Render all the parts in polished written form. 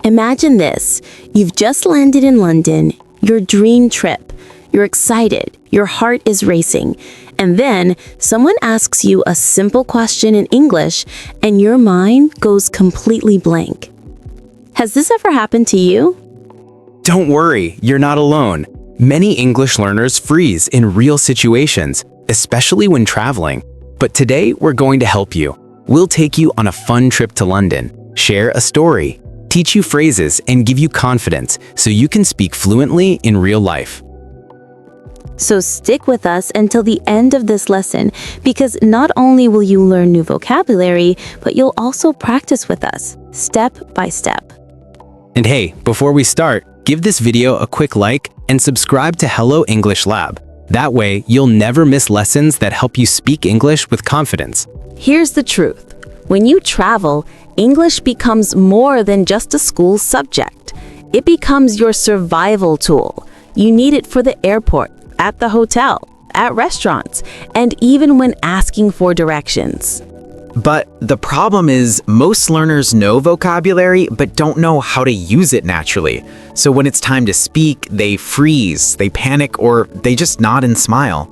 Imagine this. You've just landed in London, your dream trip. You're excited, your heart is racing, and then someone asks you a simple question in English and your mind goes completely blank. Has this ever happened to you? Don't worry, you're not alone. Many English learners freeze in real situations, especially when traveling. But today, we're going to help you. We'll take you on a fun trip to London, share a story, teach you phrases, and give you confidence so you can speak fluently in real life. So stick with us until the end of this lesson, because not only will you learn new vocabulary, but you'll also practice with us, step by step. And hey, before we start, give this video a quick like and subscribe to Hello English Lab. That way, you'll never miss lessons that help you speak English with confidence. Here's the truth. When you travel, English becomes more than just a school subject. It becomes your survival tool. You need it for the airport, at the hotel, at restaurants, and even when asking for directions. But the problem is most learners know vocabulary but don't know how to use it naturally. So when it's time to speak, they freeze, they panic, or they just nod and smile.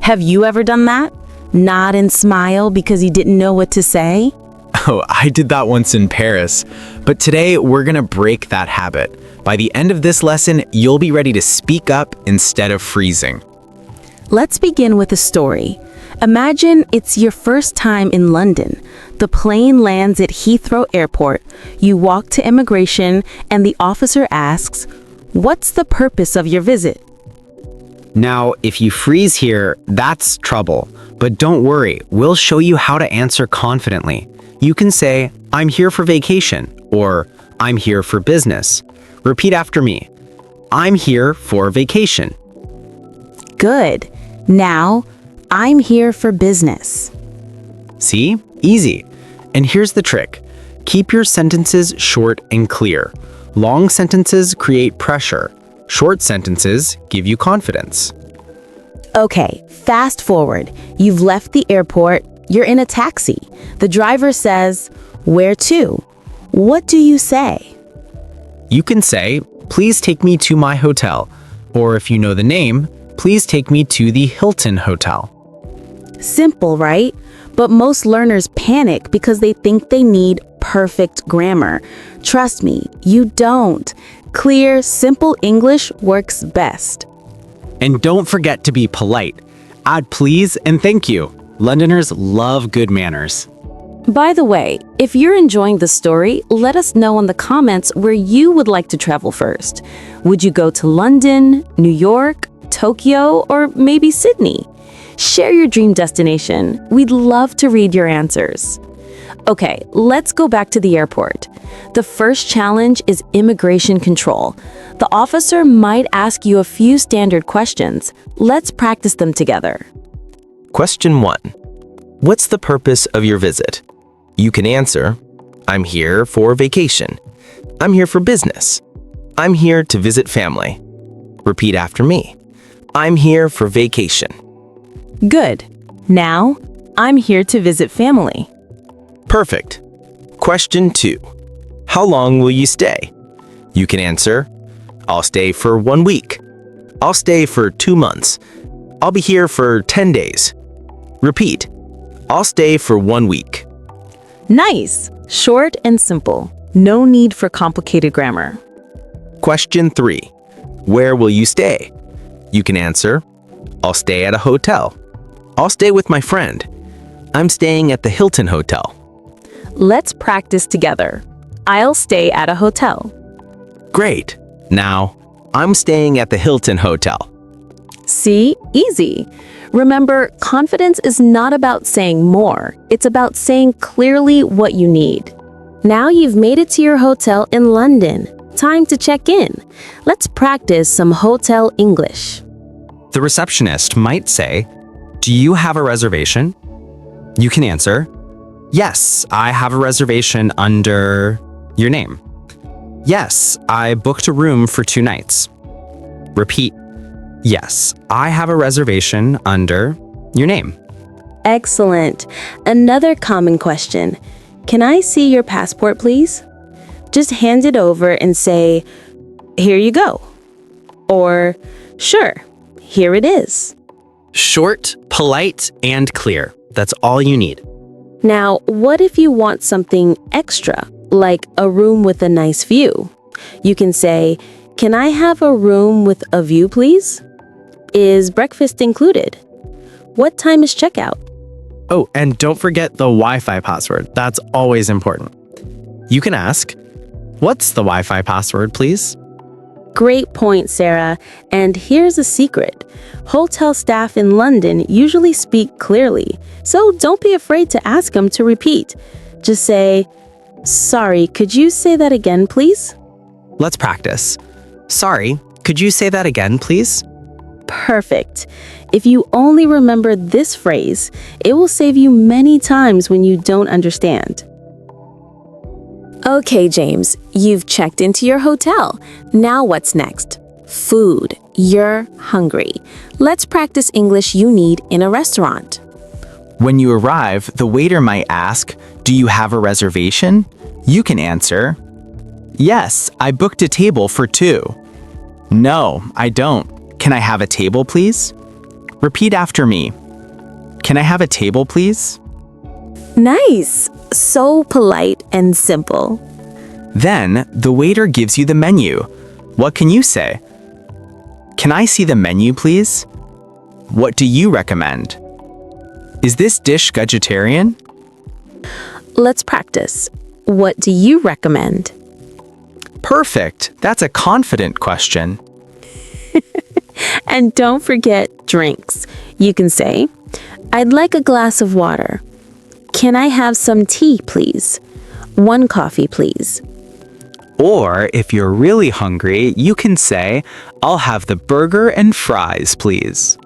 Have you ever done that? Nod and smile because you didn't know what to say? Oh, I did that once in Paris. But today we're gonna break that habit. By the end of this lesson, you'll be ready to speak up instead of freezing. Let's begin with a story. Imagine it's your first time in London. The plane lands at Heathrow Airport. You walk to immigration and the officer asks, "What's the purpose of your visit?" Now, if you freeze here, that's trouble. But don't worry, we'll show you how to answer confidently. You can say, "I'm here for vacation," or "I'm here for business." Repeat after me. I'm here for vacation. Good. Now, I'm here for business. See? Easy. And here's the trick. Keep your sentences short and clear. Long sentences create pressure. Short sentences give you confidence. Okay, fast forward. You've left the airport. You're in a taxi. The driver says, "Where to?" What do you say? You can say, "Please take me to my hotel." Or if you know the name, "Please take me to the Hilton Hotel." Simple, right? But most learners panic because they think they need perfect grammar. Trust me, you don't. Clear, simple English works best. And don't forget to be polite. Add please and thank you. Londoners love good manners. By the way, if you're enjoying the story, let us know in the comments where you would like to travel first. Would you go to London, New York, Tokyo, or maybe Sydney? Share your dream destination. We'd love to read your answers. Okay, let's go back to the airport. The first challenge is immigration control. The officer might ask you a few standard questions. Let's practice them together. Question 1. What's the purpose of your visit? You can answer, "I'm here for vacation." "I'm here for business." "I'm here to visit family." Repeat after me. "I'm here for vacation." Good. Now, I'm here to visit family. Perfect. Question 2. How long will you stay? You can answer, "I'll stay for 1 week." "I'll stay for 2 months." "I'll be here for 10 days." Repeat, "I'll stay for 1 week." Nice. Short and simple. No need for complicated grammar. Question 3. Where will you stay? You can answer, "I'll stay at a hotel." "I'll stay with my friend." "I'm staying at the Hilton Hotel." Let's practice together. I'll stay at a hotel. Great. Now, "I'm staying at the Hilton Hotel." See? Easy. Remember, confidence is not about saying more. It's about saying clearly what you need. Now you've made it to your hotel in London. Time to check in. Let's practice some hotel English. The receptionist might say, "Do you have a reservation?" You can answer, "Yes, I have a reservation under your name." "Yes, I booked a room for 2 nights." Repeat, "Yes, I have a reservation under your name." Excellent. Another common question. Can I see your passport, please? Just hand it over and say, "Here you go." Or, "Sure, here it is." Short, polite, and clear. That's all you need. Now, what if you want something extra, like a room with a nice view? You can say, "Can I have a room with a view, please? Is breakfast included? What time is checkout?" Oh, and don't forget the Wi-Fi password. That's always important. You can ask, "What's the Wi-Fi password, please?" Great point, Sarah. And here's a secret. Hotel staff in London usually speak clearly, so don't be afraid to ask them to repeat. Just say, "Sorry, could you say that again, please?" Let's practice. Sorry, could you say that again, please? Perfect. If you only remember this phrase, it will save you many times when you don't understand. Okay, James, you've checked into your hotel. Now what's next? Food. You're hungry. Let's practice English you need in a restaurant. When you arrive, the waiter might ask, "Do you have a reservation?" You can answer, "Yes, I booked a table for 2." "No, I don't. Can I have a table, please?" Repeat after me. "Can I have a table, please?" Nice. So polite and simple. Then, the waiter gives you the menu. What can you say? "Can I see the menu, please?" "What do you recommend?" "Is this dish vegetarian?" Let's practice. What do you recommend? Perfect. That's a confident question. And don't forget drinks. You can say, "I'd like a glass of water. Can I have some tea, please? 1 coffee, please." Or, if you're really hungry, you can say, "I'll have the burger and fries, please."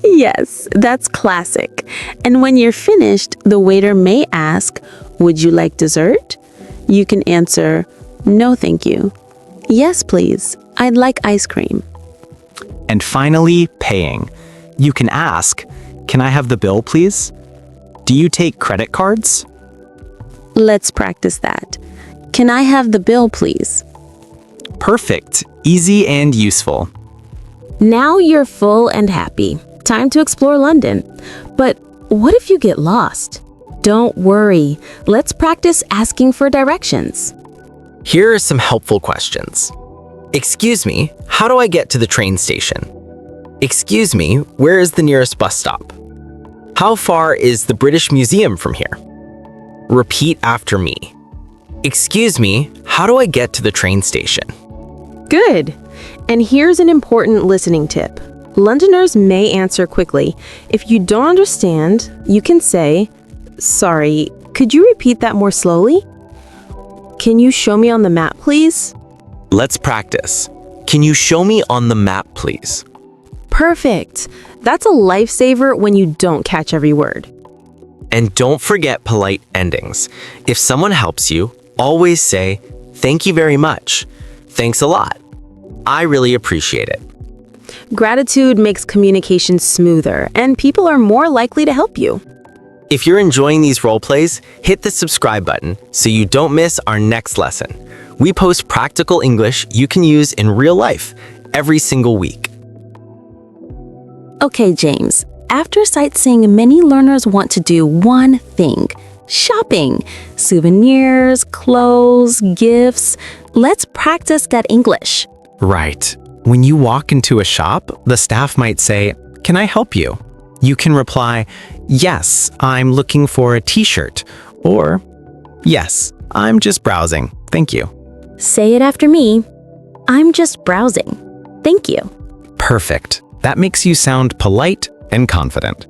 Yes, that's classic. And when you're finished, the waiter may ask, "Would you like dessert?" You can answer, "No, thank you." "Yes, please. I'd like ice cream." And finally, paying. You can ask, "Can I have the bill, please?" "Do you take credit cards?" Let's practice that. "Can I have the bill, please?" Perfect. Easy and useful. Now you're full and happy. Time to explore London. But what if you get lost? Don't worry. Let's practice asking for directions. Here are some helpful questions. Excuse me, how do I get to the train station? Excuse me, where is the nearest bus stop? How far is the British Museum from here? Repeat after me. Excuse me, how do I get to the train station? Good. And here's an important listening tip. Londoners may answer quickly. If you don't understand, you can say, "Sorry, could you repeat that more slowly? Can you show me on the map, please?" Let's practice. Can you show me on the map, please? Perfect. That's a lifesaver when you don't catch every word. And don't forget polite endings. If someone helps you, always say, "Thank you very much. Thanks a lot. I really appreciate it." Gratitude makes communication smoother, and people are more likely to help you. If you're enjoying these role plays, hit the subscribe button so you don't miss our next lesson. We post practical English you can use in real life every single week. Okay, James. After sightseeing, many learners want to do one thing: shopping. Souvenirs, clothes, gifts. Let's practice that English. Right. When you walk into a shop, the staff might say, "Can I help you?" You can reply, "Yes, I'm looking for a t-shirt," or, "Yes, I'm just browsing. Thank you." Say it after me. "I'm just browsing. Thank you." Perfect. That makes you sound polite and confident.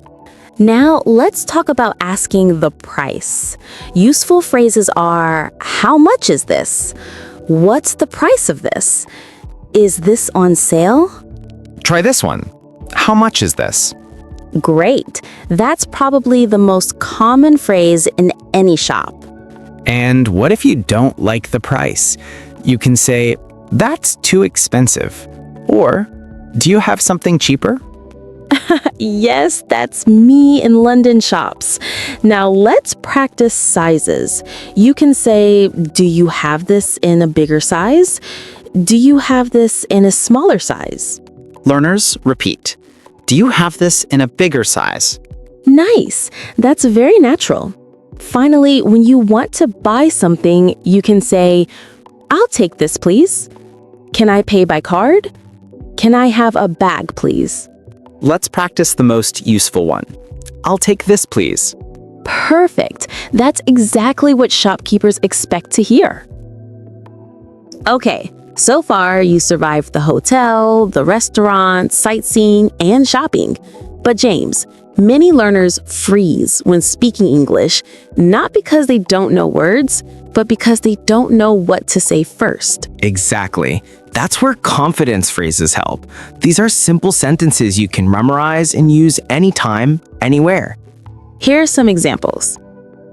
Now, let's talk about asking the price. Useful phrases are, "How much is this?" "What's the price of this?" "Is this on sale?" Try this one. How much is this? Great. That's probably the most common phrase in any shop. And what if you don't like the price? You can say, "That's too expensive." Or, "Do you have something cheaper?" Yes, that's me in London shops. Now let's practice sizes. You can say, do you have this in a bigger size? Do you have this in a smaller size? Learners, repeat. Do you have this in a bigger size? Nice. That's very natural. Finally, when you want to buy something, you can say, I'll take this, please. Can I pay by card? Can I have a bag, please? Let's practice the most useful one. I'll take this, please. Perfect. That's exactly what shopkeepers expect to hear. Okay, so far you survived the hotel, the restaurant, sightseeing, and shopping. But James, many learners freeze when speaking English, not because they don't know words, but because they don't know what to say first. Exactly. That's where confidence phrases help. These are simple sentences you can memorize and use anytime, anywhere. Here are some examples.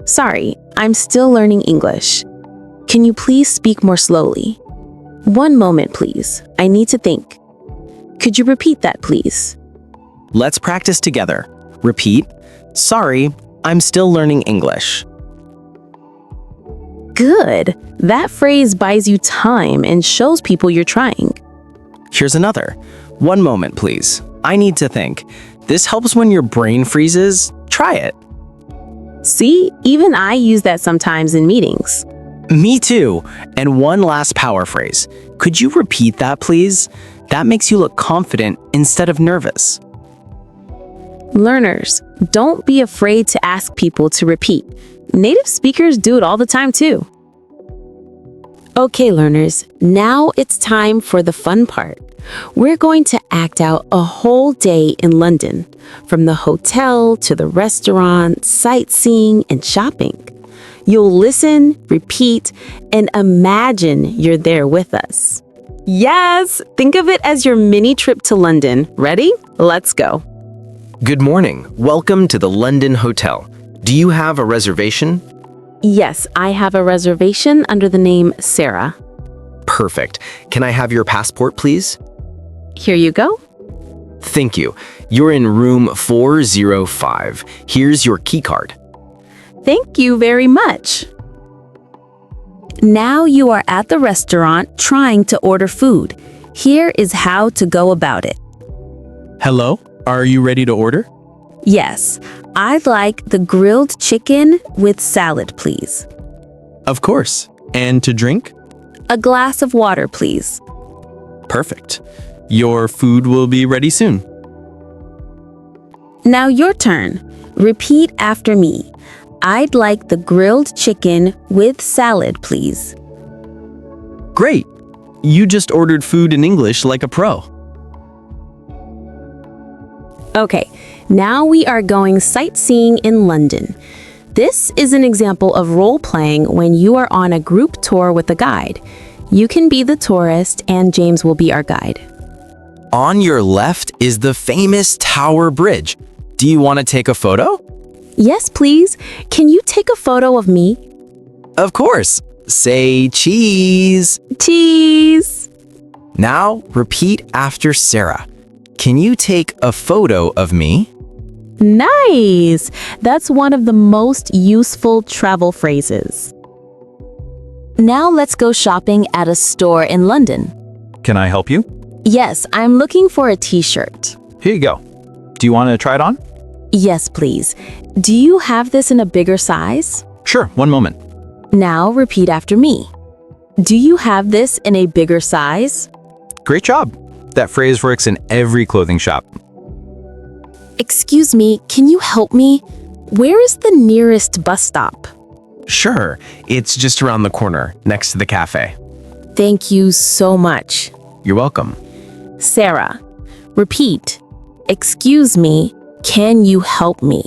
Sorry, I'm still learning English. Can you please speak more slowly? One moment, please. I need to think. Could you repeat that, please? Let's practice together. Repeat, sorry, I'm still learning English. Good. That phrase buys you time and shows people you're trying. Here's another. One moment, please. I need to think. This helps when your brain freezes. Try it. See, even I use that sometimes in meetings. Me too. And one last power phrase. Could you repeat that, please? That makes you look confident instead of nervous. Learners, don't be afraid to ask people to repeat. Native speakers do it all the time too. Okay, learners, now it's time for the fun part. We're going to act out a whole day in London, from the hotel to the restaurant, sightseeing, and shopping. You'll listen, repeat, and imagine you're there with us. Yes! Think of it as your mini trip to London. Ready? Let's go. Good morning. Welcome to the London Hotel. Do you have a reservation? Yes, I have a reservation under the name Sarah. Perfect. Can I have your passport, please? Here you go. Thank you. You're in room 405. Here's your key card. Thank you very much. Now you are at the restaurant trying to order food. Here is how to go about it. Hello? Are you ready to order? Yes, I'd like the grilled chicken with salad, please. Of course. And to drink? A glass of water, please. Perfect. Your food will be ready soon. Now your turn. Repeat after me. I'd like the grilled chicken with salad, please. Great. You just ordered food in English like a pro. Okay, now we are going sightseeing in London. This is an example of role-playing when you are on a group tour with a guide. You can be the tourist and James will be our guide. On your left is the famous Tower Bridge. Do you want to take a photo? Yes, please. Can you take a photo of me? Of course. Say cheese. Cheese! Now repeat after Sarah. Can you take a photo of me? Nice! That's one of the most useful travel phrases. Now let's go shopping at a store in London. Can I help you? Yes, I'm looking for a t-shirt. Here you go. Do you want to try it on? Yes, please. Do you have this in a bigger size? Sure, one moment. Now repeat after me. Do you have this in a bigger size? Great job. That phrase works in every clothing shop. Excuse me, can you help me? Where is the nearest bus stop? Sure. It's just around the corner, next to the cafe. Thank you so much. You're welcome. Sarah, repeat. Excuse me, can you help me?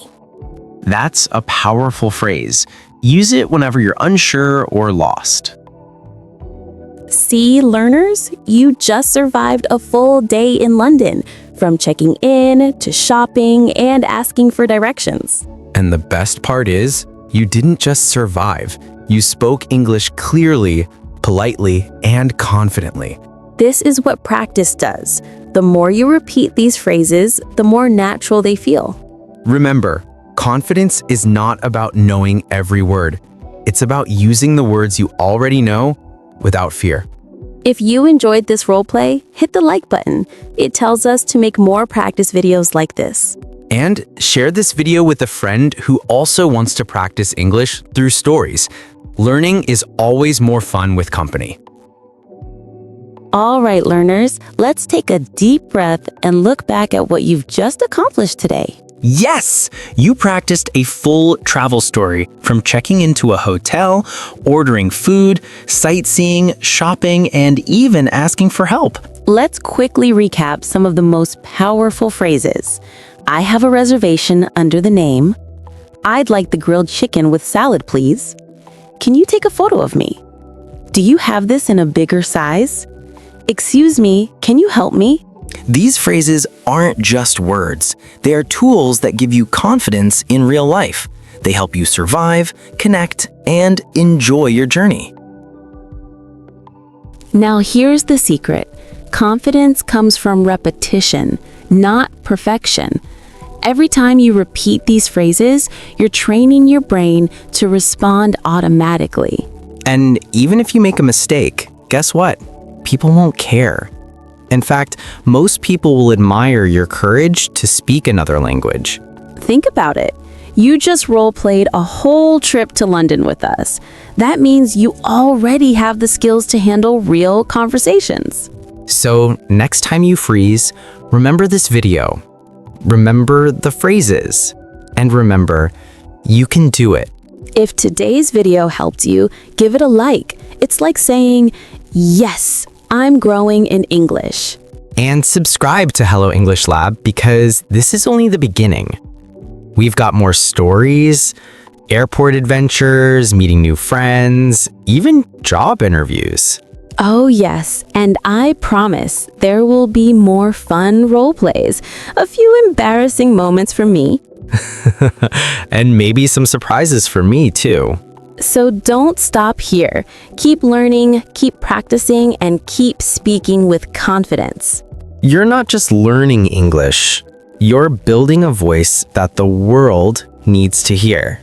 That's a powerful phrase. Use it whenever you're unsure or lost. See, learners, you just survived a full day in London, from checking in to shopping and asking for directions. And the best part is, you didn't just survive. You spoke English clearly, politely, and confidently. This is what practice does. The more you repeat these phrases, the more natural they feel. Remember, confidence is not about knowing every word. It's about using the words you already know without fear. If you enjoyed this roleplay, hit the like button. It tells us to make more practice videos like this. And share this video with a friend who also wants to practice English through stories. Learning is always more fun with company. All right, learners, let's take a deep breath and look back at what you've just accomplished today. Yes! You practiced a full travel story, from checking into a hotel, ordering food, sightseeing, shopping, and even asking for help. Let's quickly recap some of the most powerful phrases. I have a reservation under the name. I'd like the grilled chicken with salad, please. Can you take a photo of me? Do you have this in a bigger size? Excuse me, can you help me? These phrases aren't just words. They are tools that give you confidence in real life. They help you survive, connect, and enjoy your journey. Now here's the secret. Confidence comes from repetition, not perfection. Every time you repeat these phrases, you're training your brain to respond automatically. And even if you make a mistake, guess what? People won't care. In fact, most people will admire your courage to speak another language. Think about it. You just role-played a whole trip to London with us. That means you already have the skills to handle real conversations. So next time you freeze, remember this video. Remember the phrases. And remember, you can do it. If today's video helped you, give it a like. It's like saying, yes, I'm growing in English. And subscribe to Hello English Lab because this is only the beginning. We've got more stories, airport adventures, meeting new friends, even job interviews. Oh yes, and I promise there will be more fun role plays, a few embarrassing moments for me. And maybe some surprises for me too. So don't stop here. Keep learning, keep practicing, and keep speaking with confidence. You're not just learning English, you're building a voice that the world needs to hear.